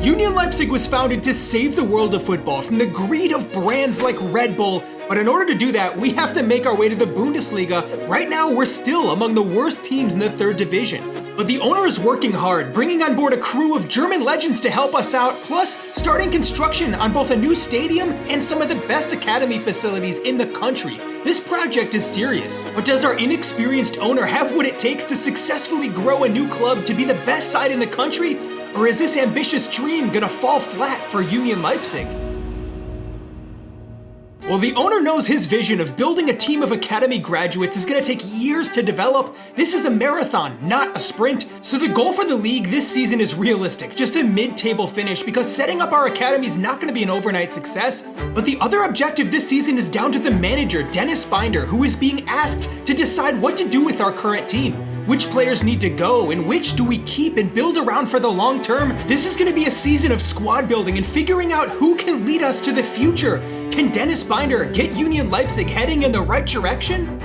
Union Leipzig was founded to save the world of football from the greed of brands like Red Bull, but in order to do that, we have to make our way to the Bundesliga. Right now, we're still among the worst teams in the 3rd division. But the owner is working hard, bringing on board a crew of German legends to help us out, plus starting construction on both a new stadium and some of the best academy facilities in the country. This project is serious. But does our inexperienced owner have what it takes to successfully grow a new club to be the best side in the country? Or is this ambitious dream gonna fall flat for Union Leipzig? Well, the owner knows his vision of building a team of academy graduates is going to take years to develop. This is a marathon, not a sprint. So the goal for the league this season is realistic, just a mid-table finish, because setting up our academy is not going to be an overnight success. But the other objective this season is down to the manager, Dennis Binder, who is being asked to decide what to do with our current team. Which players need to go and which do we keep and build around for the long term? This is going to be a season of squad building and figuring out who can lead us to the future. Can Dennis Binder get Union Leipzig heading in the right direction?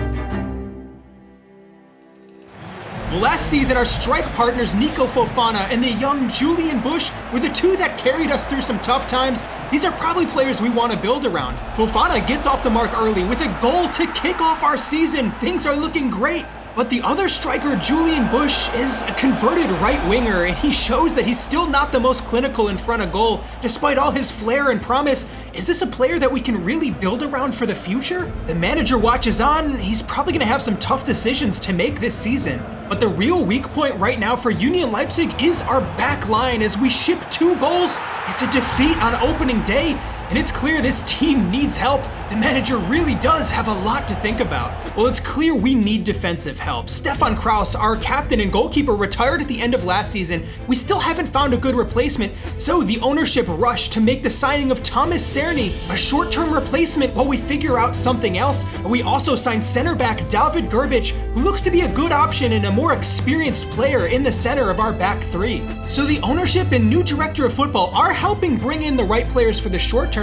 Last season, our strike partners Nico Fofana and the young Julian Busch were the two that carried us through some tough times. These are probably players we want to build around. Fofana gets off the mark early with a goal to kick off our season. Things are looking great. But the other striker, Julian Busch, is a converted right winger, and he shows that he's still not the most clinical in front of goal, despite all his flair and promise. Is this a player that we can really build around for the future? The manager watches on. He's probably going to have some tough decisions to make this season. But the real weak point right now for Union Leipzig is our back line as we ship 2 goals. It's a defeat on opening day. And it's clear this team needs help. The manager really does have a lot to think about. Well, it's clear we need defensive help. Stefan Krause, our captain and goalkeeper, retired at the end of last season. We still haven't found a good replacement, so the ownership rushed to make the signing of Thomas Cerny, a short-term replacement while we figure out something else. We also signed center back David Gerbic, who looks to be a good option and a more experienced player in the center of our back 3. So the ownership and new director of football are helping bring in the right players for the short term,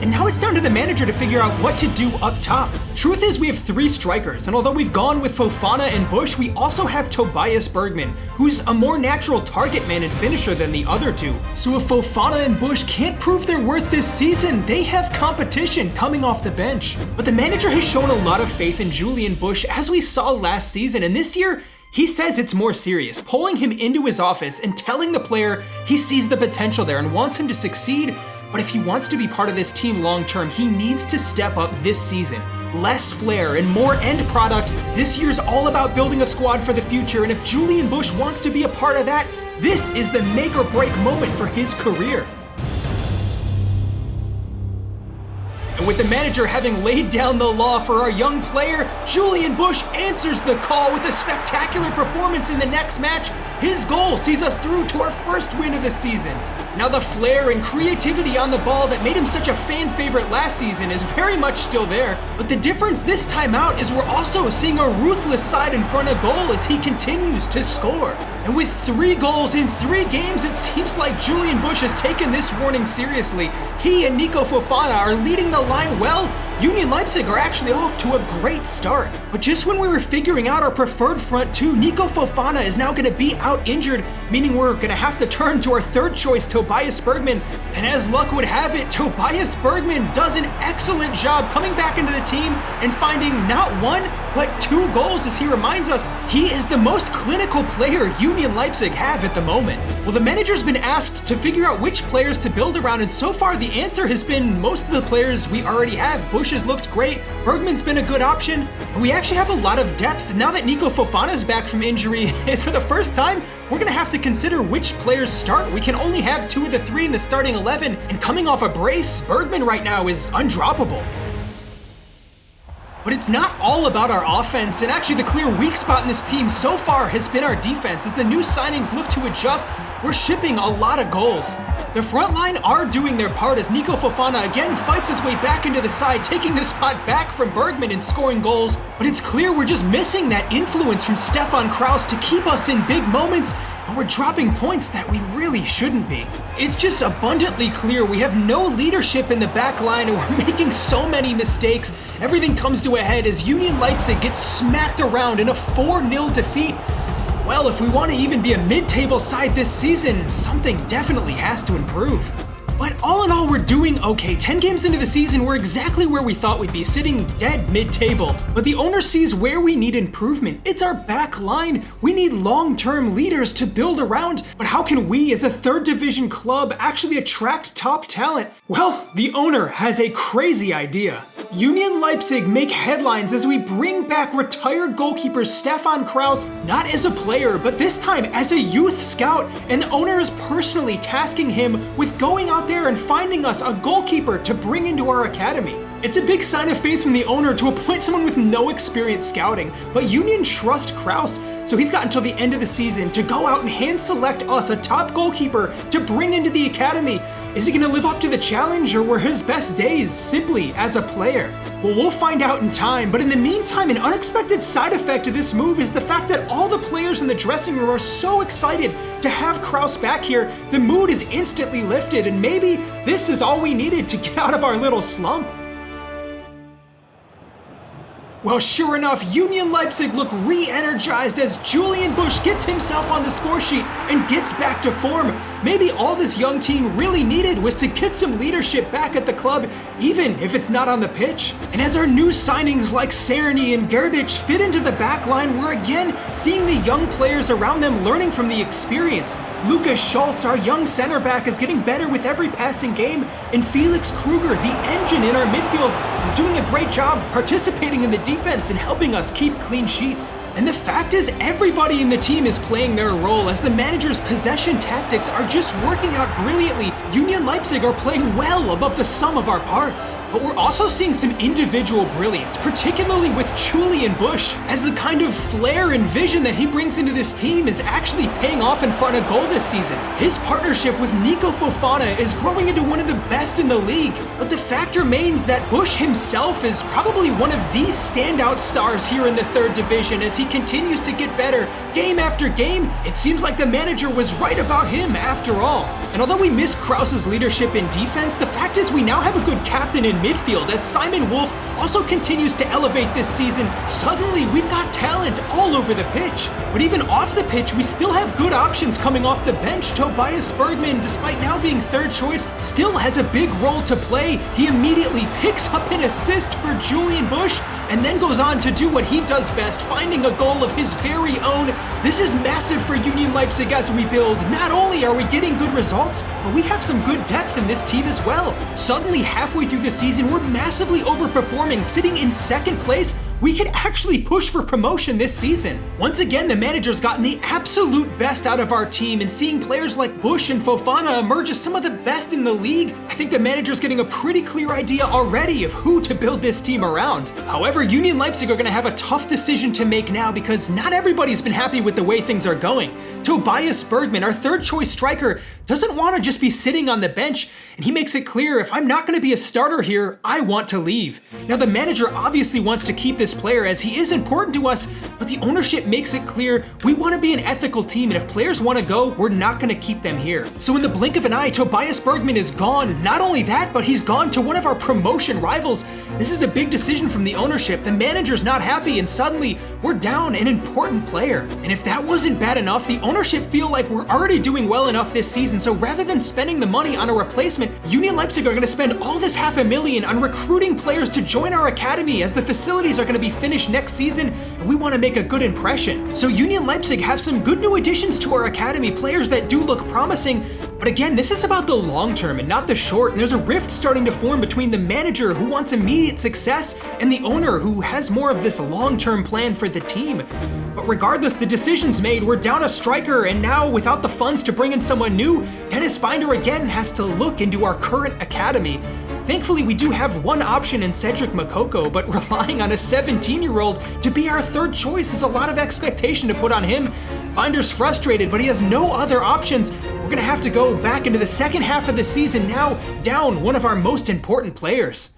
and now it's down to the manager to figure out what to do up top. Truth is, we have 3 strikers, and although we've gone with Fofana and Busch, we also have Tobias Bergman, who's a more natural target man and finisher than the other 2. So if Fofana and Busch can't prove their worth this season, they have competition coming off the bench. But the manager has shown a lot of faith in Julian Busch, as we saw last season, and this year, he says it's more serious, pulling him into his office and telling the player he sees the potential there and wants him to succeed. But if he wants to be part of this team long term, he needs to step up this season. Less flair and more end product. This year's all about building a squad for the future, and if Julian Busch wants to be a part of that, this is the make or break moment for his career. And with the manager having laid down the law for our young player, Julian Busch answers the call with a spectacular performance in the next match. His goal sees us through to our first win of the season. Now the flair and creativity on the ball that made him such a fan favorite last season is very much still there, but the difference this time out is we're also seeing a ruthless side in front of goal as he continues to score. And with 3 goals in 3 games, it seems like Julian Busch has taken this warning seriously. He and Nico Fofana are leading the line well. Union Leipzig are actually off to a great start. But just when we were figuring out our preferred front 2, Nico Fofana is now going to be out injured, meaning we're going to have to turn to our third choice, Tobias Bergman. And as luck would have it, Tobias Bergman does an excellent job coming back into the team and finding not 1, but 2 goals as he reminds us he is the most clinical player Union Leipzig have at the moment. Well, the manager's been asked to figure out which players to build around, and so far the answer has been most of the players we already have. Busch has looked great, Bergman's been a good option, and we actually have a lot of depth. Now that Nico Fofana's back from injury, for the first time, we're going to have to consider which players start. We can only have 2 of the 3 in the starting 11, and coming off a brace, Bergman right now is undroppable. But it's not all about our offense, and actually the clear weak spot in this team so far has been our defense. As the new signings look to adjust, we're shipping a lot of goals. The front line are doing their part as Nico Fofana again fights his way back into the side, taking the spot back from Bergman and scoring goals. But it's clear we're just missing that influence from Stefan Krause to keep us in big moments, and we're dropping points that we really shouldn't be. It's just abundantly clear we have no leadership in the back line, and we're making so many mistakes. Everything comes to a head as Union Leipzig gets smacked around in a 4-0 defeat. Well, if we want to even be a mid-table side this season, something definitely has to improve. But all in all, we're doing okay. 10 games into the season, we're exactly where we thought we'd be, sitting dead mid-table. But the owner sees where we need improvement. It's our back line. We need long-term leaders to build around. But how can we, as a third division club, actually attract top talent? Well, the owner has a crazy idea. Union Leipzig make headlines as we bring back retired goalkeeper Stefan Krause, not as a player, but this time as a youth scout, and the owner is personally tasking him with going out there and finding us a goalkeeper to bring into our academy. It's a big sign of faith from the owner to appoint someone with no experience scouting, but Union trust Krause, so he's got until the end of the season to go out and hand select us a top goalkeeper to bring into the academy. Is he gonna live up to the challenge, or were his best days simply as a player? Well, we'll find out in time, but in the meantime, an unexpected side effect of this move is the fact that all the players in the dressing room are so excited to have Krause back here, the mood is instantly lifted, and maybe this is all we needed to get out of our little slump. Well, sure enough, Union Leipzig look re-energized as Julian Busch gets himself on the score sheet and gets back to form. Maybe all this young team really needed was to get some leadership back at the club, even if it's not on the pitch. And as our new signings like Cerny and Gerbic fit into the back line, we're again seeing the young players around them learning from the experience. Lucas Schultz, our young center back, is getting better with every passing game, and Felix Kruger, the engine in our midfield, is doing a great job participating in the defense and helping us keep clean sheets. And the fact is, everybody in the team is playing their role as the manager's possession tactics are just working out brilliantly. Union Leipzig are playing well above the sum of our parts. But we're also seeing some individual brilliance, particularly with Julian Busch, as the kind of flair and vision that he brings into this team is actually paying off in front of goal this season. His partnership with Nico Fofana is growing into one of the best in the league. But the fact remains that Busch himself is probably one of the standout stars here in the third division as he continues to get better game after game. It seems like the manager was right about him after all. And although we miss Krause's leadership in defense, the fact is we now have a good captain in midfield as Simon Wolf also continues to elevate this season. Suddenly, we've got talent all over the pitch. But even off the pitch, we still have good options coming off the bench. Tobias Bergman, despite now being third choice, still has a big role to play. He immediately picks up an assist for Julian Busch and then goes on to do what he does best, finding a goal of his very own. This is massive for Union Leipzig as we build. Not only are we getting good results, but we have some good depth in this team as well. Suddenly, halfway through the season, we're massively overperforming, sitting in second place. We could actually push for promotion this season. Once again, the manager's gotten the absolute best out of our team, and seeing players like Busch and Fofana emerge as some of the best in the league, I think the manager's getting a pretty clear idea already of who to build this team around. However, Union Leipzig are going to have a tough decision to make now because not everybody's been happy with the way things are going. Tobias Bergman, our third choice striker, doesn't want to just be sitting on the bench, and he makes it clear, if I'm not going to be a starter here, I want to leave. Now, the manager obviously wants to keep this player as he is important to us, but the ownership makes it clear we want to be an ethical team, and if players want to go, we're not going to keep them here. So in the blink of an eye, Tobias Bergman is gone. Not only that, but he's gone to one of our promotion rivals. This is a big decision from the ownership. The manager's not happy, and suddenly we're down an important player. And if that wasn't bad enough, the ownership feel like we're already doing well enough this season, so rather than spending the money on a replacement, Union Leipzig are going to spend all this $500,000 on recruiting players to join our academy, as the facilities are going to be finished next season, and we want to make a good impression. So Union Leipzig have some good new additions to our academy, players that do look promising, but again, this is about the long term and not the short, and there's a rift starting to form between the manager who wants immediate success and the owner who has more of this long-term plan for the team. But regardless, the decision's made. We're down a striker, and now without the funds to bring in someone new, Dennis Binder again has to look into our current academy. Thankfully, we do have one option in Cedric Makoko, but relying on a 17-year-old to be our third choice is a lot of expectation to put on him. Binder's frustrated, but he has no other options. We're gonna have to go back into the second half of the season now, down one of our most important players.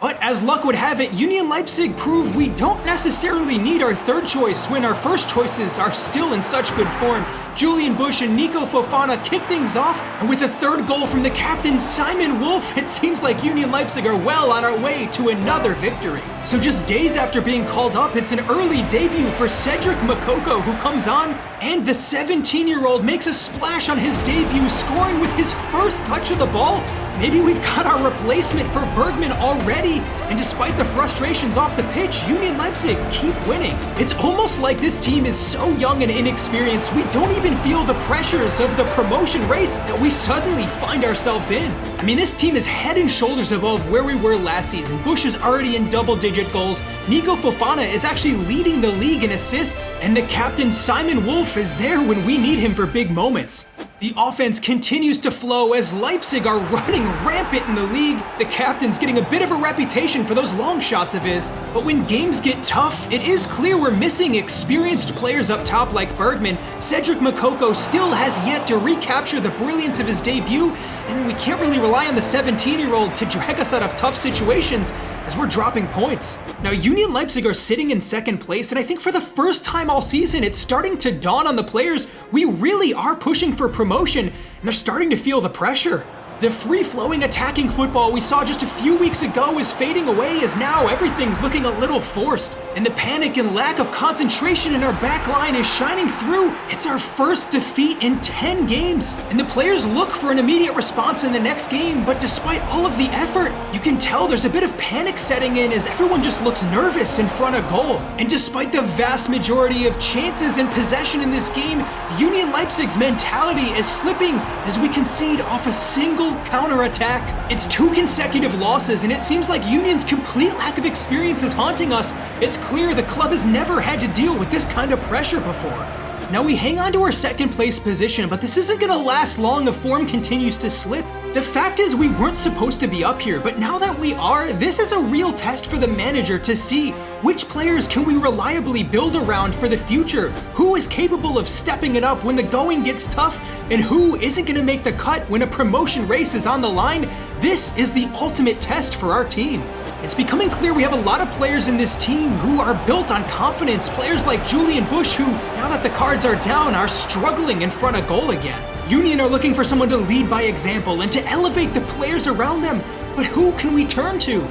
But as luck would have it, Union Leipzig proved we don't necessarily need our third choice when our first choices are still in such good form. Julian Busch and Nico Fofana kick things off, and with a third goal from the captain Simon Wolf, it seems like Union Leipzig are well on our way to another victory. So just days after being called up, it's an early debut for Cedric Makoko, who comes on, and the 17-year-old makes a splash on his debut, scoring with his first touch of the ball. Maybe we've got our replacement for Bergman already, and despite the frustrations off the pitch, Union Leipzig keep winning. It's almost like this team is so young and inexperienced, we don't even feel the pressures of the promotion race that we suddenly find ourselves in. I mean, this team is head and shoulders above where we were last season. Busch is already in double-digit goals, Nico Fofana is actually leading the league in assists, and the captain Simon Wolf is there when we need him for big moments. The offense continues to flow as Leipzig are running rampant in the league. The captain's getting a bit of a reputation for those long shots of his, but when games get tough, it is clear we're missing experienced players up top like Bergman. Cedric Makoko still has yet to recapture the brilliance of his debut, and we can't really rely on the 17-year-old to drag us out of tough situations as we're dropping points. Now, Union Leipzig are sitting in second place, and I think for the first time all season, it's starting to dawn on the players we really are pushing for promotion, and they're starting to feel the pressure. The free-flowing attacking football we saw just a few weeks ago is fading away as now everything's looking a little forced. And the panic and lack of concentration in our back line is shining through. It's our first defeat in 10 games. And the players look for an immediate response in the next game, but despite all of the effort, you can tell there's a bit of panic setting in as everyone just looks nervous in front of goal. And despite the vast majority of chances and possession in this game, Union Leipzig's mentality is slipping as we concede off a single counterattack. It's 2 consecutive losses, and it seems like Union's complete lack of experience is haunting us. It's clear the club has never had to deal with this kind of pressure before. Now we hang on to our second place position, but this isn't gonna last long if form continues to slip. The fact is we weren't supposed to be up here, but now that we are, this is a real test for the manager to see which players can we reliably build around for the future, who is capable of stepping it up when the going gets tough, and who isn't gonna make the cut when a promotion race is on the line. This is the ultimate test for our team. It's becoming clear we have a lot of players in this team who are built on confidence. Players like Julian Busch who, now that the cards are down, are struggling in front of goal again. Union are looking for someone to lead by example and to elevate the players around them. But who can we turn to?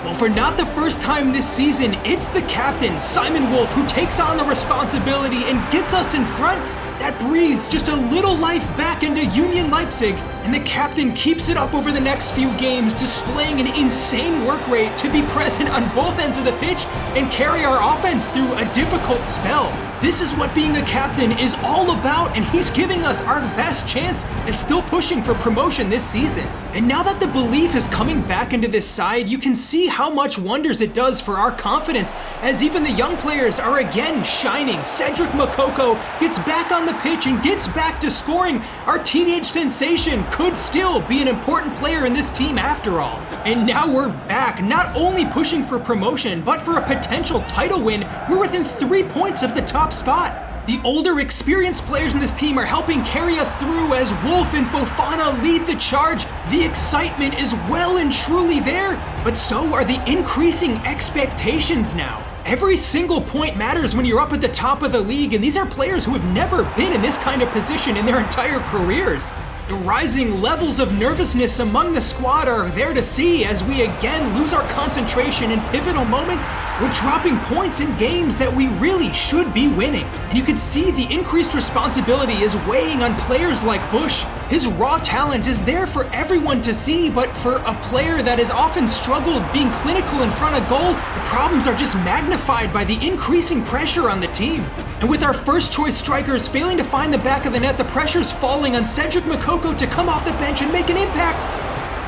Well, for not the first time this season, it's the captain, Simon Wolf, who takes on the responsibility and gets us in front. That breathes just a little life back into Union Leipzig, and the captain keeps it up over the next few games, displaying an insane work rate to be present on both ends of the pitch and carry our offense through a difficult spell. This is what being a captain is all about, and he's giving us our best chance at still pushing for promotion this season. And now that the belief is coming back into this side, you can see how much wonders it does for our confidence, as even the young players are again shining. Cedric Makoko gets back on the pitch and gets back to scoring. Our teenage sensation could still be an important player in this team after all. And now we're back, not only pushing for promotion, but for a potential title win. We're within 3 points of the top spot. The older, experienced players in this team are helping carry us through as Wolf and Fofana lead the charge. The excitement is well and truly there, but so are the increasing expectations now. Every single point matters when you're up at the top of the league, and these are players who have never been in this kind of position in their entire careers. The rising levels of nervousness among the squad are there to see as we again lose our concentration in pivotal moments. We're dropping points in games that we really should be winning. And you can see the increased responsibility is weighing on players like Busch. His raw talent is there for everyone to see, but for a player that has often struggled being clinical in front of goal, the problems are just magnified by the increasing pressure on the team. And with our first choice strikers failing to find the back of the net, the pressure's falling on Cedric Makoko to come off the bench and make an impact.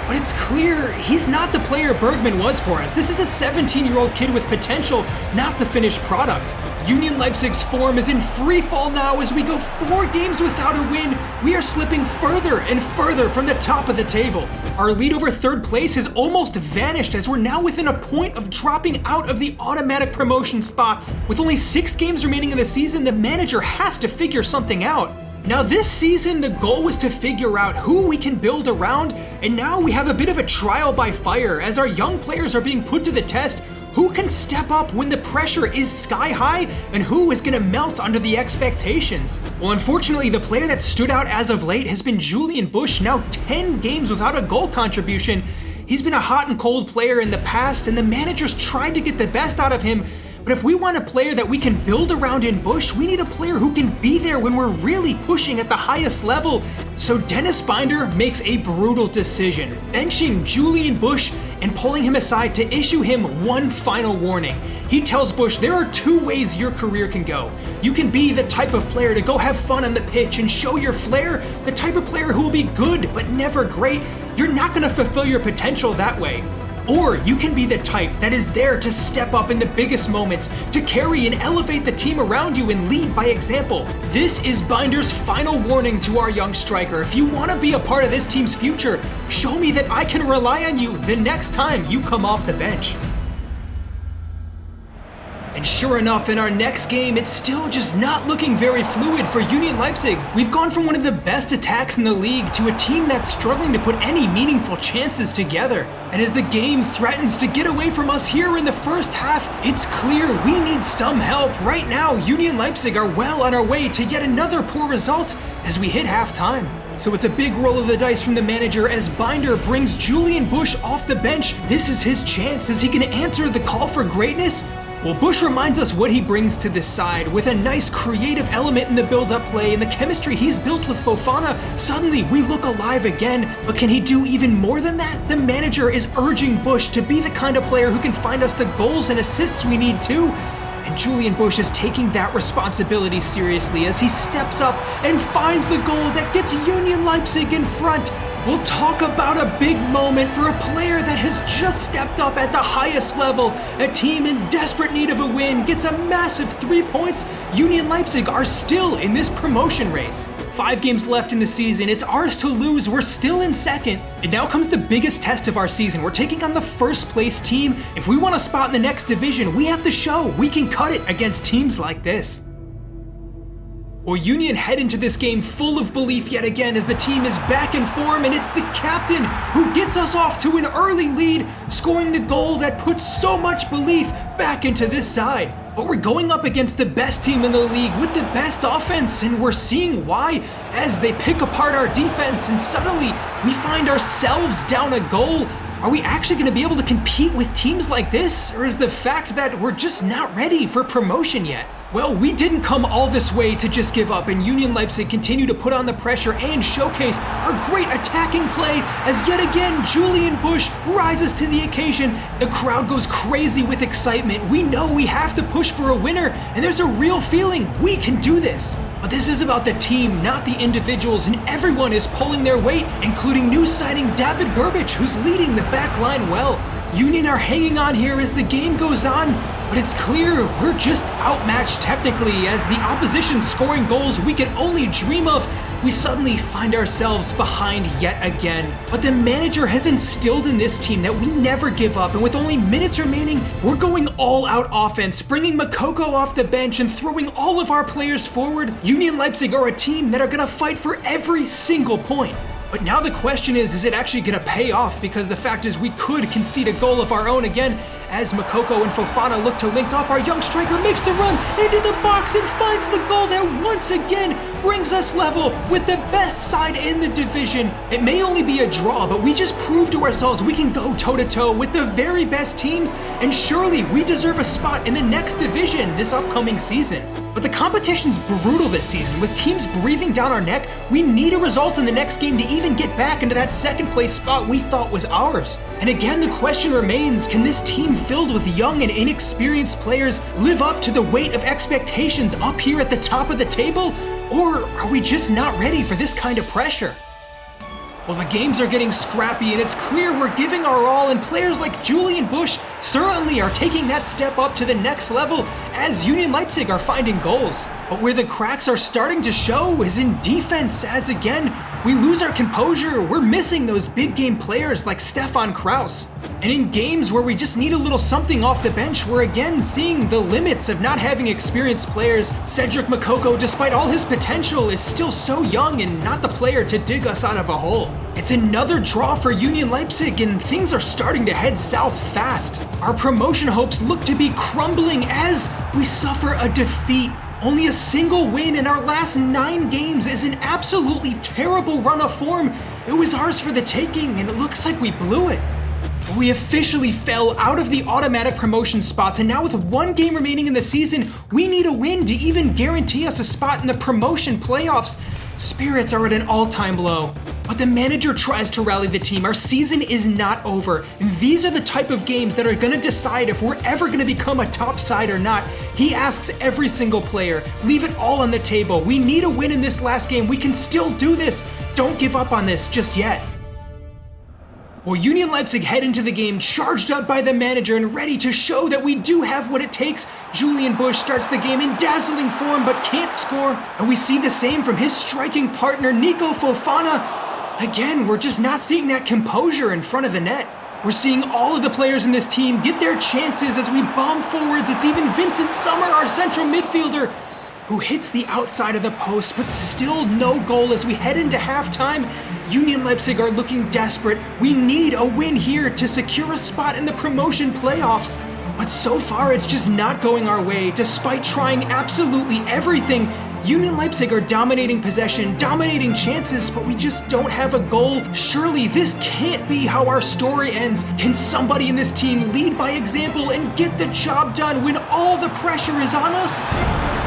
But it's clear he's not the player Bergman was for us. This is a 17-year-old kid with potential, not the finished product. Union Leipzig's form is in free fall now as we go 4 games without a win. We are slipping further and further from the top of the table. Our lead over third place has almost vanished as we're now within a point of dropping out of the automatic promotion spots. With only 6 games remaining in the season, the manager has to figure something out. Now this season, the goal was to figure out who we can build around, and now we have a bit of a trial by fire as our young players are being put to the test. Who can step up when the pressure is sky high, and who is gonna melt under the expectations? Well, unfortunately, the player that stood out as of late has been Julian Bush, now 10 games without a goal contribution. He's been a hot and cold player in the past, and the managers tried to get the best out of him. But if we want a player that we can build around in Bush, we need a player who can be there when we're really pushing at the highest level. So Dennis Binder makes a brutal decision, benching Julian Bush and pulling him aside to issue him one final warning. He tells Bush, there are two ways your career can go. You can be the type of player to go have fun on the pitch and show your flair, the type of player who will be good but never great. You're not gonna fulfill your potential that way. Or you can be the type that is there to step up in the biggest moments, to carry and elevate the team around you and lead by example. This is Binder's final warning to our young striker. If you want to be a part of this team's future, show me that I can rely on you the next time you come off the bench. And sure enough, in our next game, it's still just not looking very fluid for Union Leipzig. We've gone from one of the best attacks in the league to a team that's struggling to put any meaningful chances together. And as the game threatens to get away from us here in the first half, it's clear we need some help. Right now, Union Leipzig are well on our way to yet another poor result as we hit halftime. So it's a big roll of the dice from the manager as Binder brings Julian Bush off the bench. This is his chance. Is he going to answer the call for greatness? Well, Bush reminds us what he brings to this side. With a nice creative element in the build-up play and the chemistry he's built with Fofana, suddenly we look alive again. But can he do even more than that? The manager is urging Bush to be the kind of player who can find us the goals and assists we need too. And Julian Bush is taking that responsibility seriously as he steps up and finds the goal that gets Union Leipzig in front. We'll talk about a big moment for a player that has just stepped up at the highest level. A team in desperate need of a win gets a massive 3 points. Union Leipzig are still in this promotion race. 5 games left in the season, it's ours to lose, we're still in second. And now comes the biggest test of our season. We're taking on the first place team. If we want a spot in the next division, we have to show we can cut it against teams like this. Well, Union head into this game full of belief yet again as the team is back in form, and it's the captain who gets us off to an early lead, scoring the goal that puts so much belief back into this side. But we're going up against the best team in the league with the best offense, and we're seeing why as they pick apart our defense, and suddenly we find ourselves down a goal. Are we actually going to be able to compete with teams like this, or is the fact that we're just not ready for promotion yet? Well, we didn't come all this way to just give up, and Union Leipzig continue to put on the pressure and showcase our great attacking play as yet again Julian Bush rises to the occasion. The crowd goes crazy with excitement. We know we have to push for a winner, and there's a real feeling we can do this. But this is about the team, not the individuals, and everyone is pulling their weight, including new signing David Gerbich, who's leading the back line well. Union are hanging on here as the game goes on, but it's clear we're just outmatched technically as the opposition scoring goals we could only dream of. We suddenly find ourselves behind yet again. But the manager has instilled in this team that we never give up, and with only minutes remaining, we're going all-out offense, bringing Makoko off the bench and throwing all of our players forward. Union Leipzig are a team that are gonna fight for every single point. But now the question is it actually gonna pay off? Because the fact is we could concede a goal of our own again. As Makoko and Fofana look to link up, our young striker makes the run into the box and finds the goal that once again brings us level with the best side in the division. It may only be a draw, but we just proved to ourselves we can go toe-to-toe with the very best teams, and surely we deserve a spot in the next division this upcoming season. But the competition's brutal this season, with teams breathing down our neck. We need a result in the next game to even get back into that second place spot we thought was ours. And again, the question remains, can this team filled with young and inexperienced players live up to the weight of expectations up here at the top of the table? Or are we just not ready for this kind of pressure? Well, the games are getting scrappy, and it's clear we're giving our all, and players like Julian Bush certainly are taking that step up to the next level as Union Leipzig are finding goals. But where the cracks are starting to show is in defense, as again, We lose our composure, we're missing those big game players like Stefan Krause. And in games where we just need a little something off the bench, we're again seeing the limits of not having experienced players. Cedric Makoko, despite all his potential, is still so young and not the player to dig us out of a hole. It's another draw for Union Leipzig, and things are starting to head south fast. Our promotion hopes look to be crumbling as we suffer a defeat. Only a single win in our last 9 games is an absolutely terrible run of form. It was ours for the taking, and it looks like we blew it. We officially fell out of the automatic promotion spots, and now with 1 game remaining in the season, we need a win to even guarantee us a spot in the promotion playoffs. Spirits are at an all-time low. But the manager tries to rally the team. Our season is not over. And these are the type of games that are going to decide if we're ever going to become a top side or not. He asks every single player, leave it all on the table. We need a win in this last game. We can still do this. Don't give up on this just yet. Well, Union Leipzig head into the game charged up by the manager and ready to show that we do have what it takes. Julian Busch starts the game in dazzling form but can't score. And we see the same from his striking partner, Nico Fofana. Again, we're just not seeing that composure in front of the net. We're seeing all of the players in this team get their chances as we bomb forwards. It's even Vincent Sommer, our central midfielder, who hits the outside of the post, but still no goal as we head into halftime. Union Leipzig are looking desperate. We need a win here to secure a spot in the promotion playoffs. But so far, it's just not going our way. Despite trying absolutely everything, Union Leipzig are dominating possession, dominating chances, but we just don't have a goal. Surely this can't be how our story ends. Can somebody in this team lead by example and get the job done when all the pressure is on us?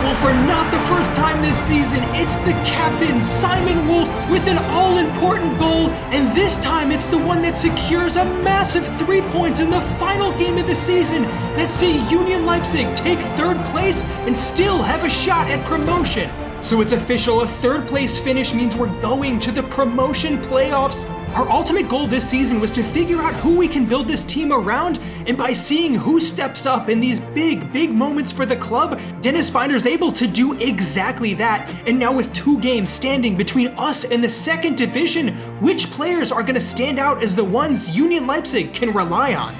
Well, for not the first time this season, it's the captain, Simon Wolf, with an all-important goal, and this time it's the one that secures a massive 3 points in the final game of the season that see Union Leipzig take 3rd place and still have a shot at promotion. So it's official, a 3rd place finish means we're going to the promotion playoffs. Our ultimate goal this season was to figure out who we can build this team around, and by seeing who steps up in these big moments for the club, Dennis Binder's able to do exactly that. And now with 2 games standing between us and the 2nd division, which players are going to stand out as the ones Union Leipzig can rely on?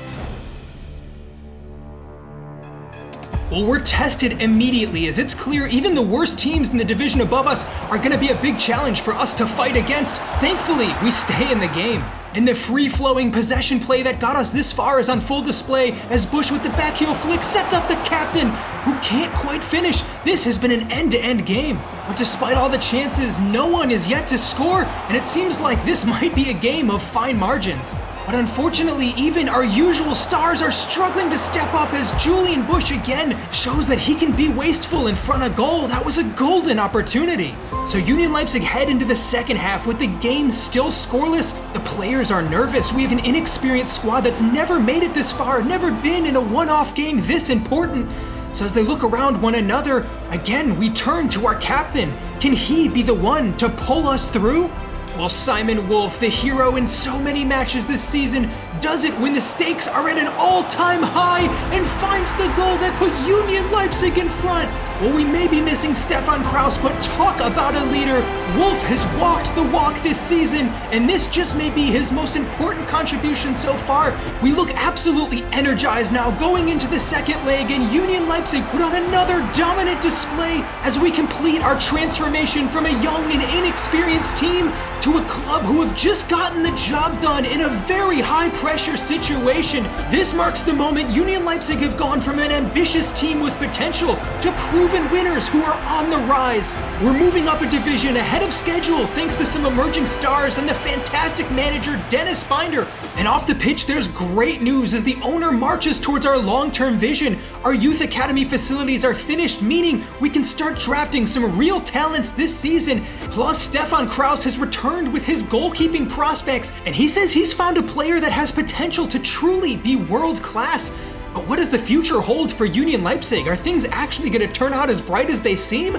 Well, we're tested immediately as it's clear even the worst teams in the division above us are going to be a big challenge for us to fight against. Thankfully, we stay in the game. And the free-flowing possession play that got us this far is on full display as Busch with the backheel flick sets up the captain, who can't quite finish. This has been an end-to-end game. But despite all the chances, no one is yet to score, and it seems like this might be a game of fine margins. But unfortunately, even our usual stars are struggling to step up as Julian Busch again shows that he can be wasteful in front of goal. That was a golden opportunity. So Union Leipzig head into the 2nd half with the game still scoreless. The players are nervous. We have an inexperienced squad that's never made it this far, never been in a one-off game this important. So as they look around one another, again, we turn to our captain. Can he be the one to pull us through? Well, Simon Wolf, the hero in so many matches this season, does it when the stakes are at an all-time high and finds the goal that put Union Leipzig in front. Well, we may be missing Stefan Krause, but talk about a leader. Wolf has walked the walk this season, and this just may be his most important contribution so far. We look absolutely energized now going into the 2nd leg, and Union Leipzig put on another dominant display as we complete our transformation from a young and inexperienced team to a club who have just gotten the job done in a very high-pressure situation. This marks the moment Union Leipzig have gone from an ambitious team with potential to proven winners who are on the rise. We're moving up a division ahead of schedule thanks to some emerging stars and the fantastic manager Dennis Binder. And off the pitch, there's great news as the owner marches towards our long-term vision. Our youth academy facilities are finished, meaning we can start drafting some real talents this season. Plus, Stefan Krause has returned with his goalkeeping prospects, and he says he's found a player that has potential to truly be world-class. But what does the future hold for Union Leipzig? Are things actually going to turn out as bright as they seem?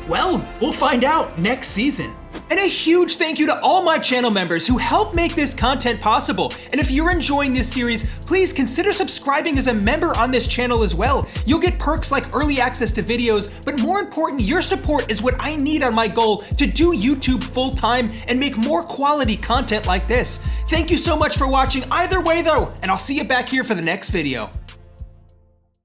Well, we'll find out next season. And a huge thank you to all my channel members who help make this content possible. And if you're enjoying this series, please consider subscribing as a member on this channel as well. You'll get perks like early access to videos, but more important, your support is what I need on my goal to do YouTube full time and make more quality content like this. Thank you so much for watching either way though, and I'll see you back here for the next video.